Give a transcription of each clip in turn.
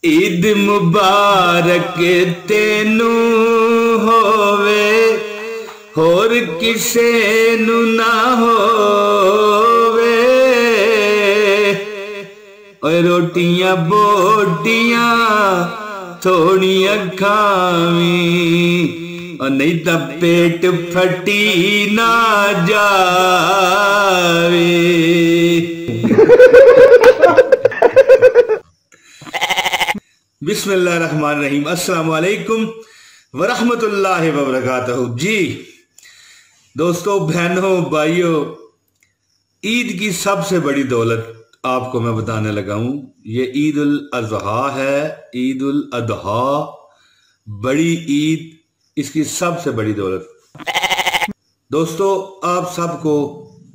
ईद मुबारक तेनू होवे होर किसे नू ना होवे। ओए रोटियां बोटियां थोड़ियां खावी और नहीं तो पेट फटी ना जावे। बिस्मिल्लाहिर्रहमानिर्रहीम। अस्सलाम वालेकुम वरहमतुल्लाहि वबरकातुहू। जी दोस्तों, बहनों, भाइयों, ईद की सबसे बड़ी दौलत आपको मैं बताने लगा हूं। ये ईद उल अजहा है, ईद उल अदहा, बड़ी ईद, इसकी सबसे बड़ी दौलत। दोस्तों, आप सबको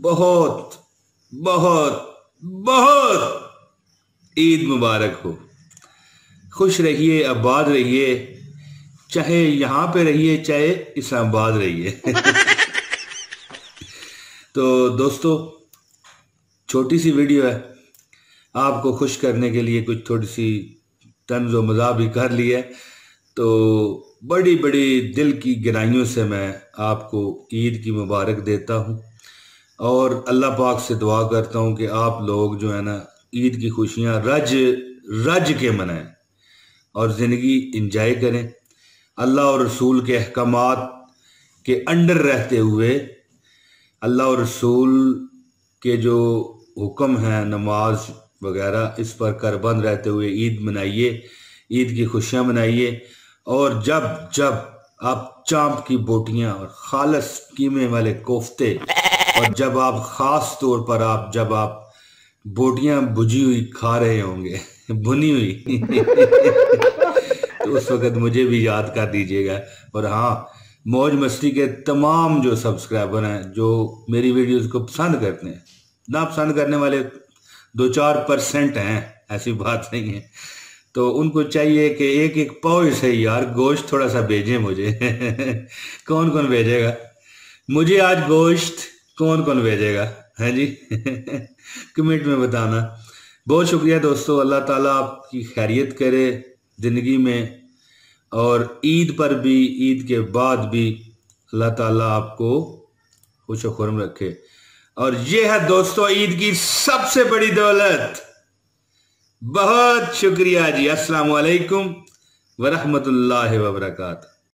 बहुत बहुत बहुत ईद मुबारक हो। खुश रहिए, आबाद रहिए, चाहे यहां पे रहिए चाहे इस्लामाबाद रहिए। तो दोस्तों, छोटी सी वीडियो है, आपको खुश करने के लिए कुछ थोड़ी सी तंज व मज़ाक भी कर ली है। तो बड़ी बड़ी दिल की गहराइयों से मैं आपको ईद की मुबारक देता हूं और अल्लाह पाक से दुआ करता हूं कि आप लोग जो है ना, ईद की खुशियां रज रज के मनाएं और ज़िंदगी इंजॉय करें। अल्लाह और रसूल के अहकामात के अंडर रहते हुए, अल्लाह और रसूल के जो हुक्म हैं, नमाज वगैरह, इस पर करबंद रहते हुए ईद मनाइए, ईद की खुशियां मनाइए। और जब जब आप चाँप की बोटियां और खालस कीमे वाले कोफ्ते, और जब आप ख़ास तौर पर जब आप बोटियां भुजी हुई खा रहे होंगे, भुनी हुई, तो उस वक्त मुझे भी याद कर दीजिएगा। और हाँ, मौज मस्ती के तमाम जो सब्सक्राइबर हैं, जो मेरी वीडियोस को पसंद करते हैं, ना पसंद करने वाले 2-4% हैं, ऐसी बात नहीं है, तो उनको चाहिए कि एक एक पाव से यार गोश्त थोड़ा सा भेजें मुझे। कौन कौन भेजेगा मुझे आज गोश्त? कौन कौन भेजेगा है जी? कमेंट में बताना। बहुत शुक्रिया दोस्तों। अल्लाह ताला आपकी खैरियत करे ज़िंदगी में, और ईद पर भी, ईद के बाद भी अल्लाह ताला आपको खुश खुर्म रखे। और ये है दोस्तों ईद की सबसे बड़ी दौलत। बहुत शुक्रिया जी। अस्सलाम वालेकुम वरहमतुल्लाहि वबरकातुहू।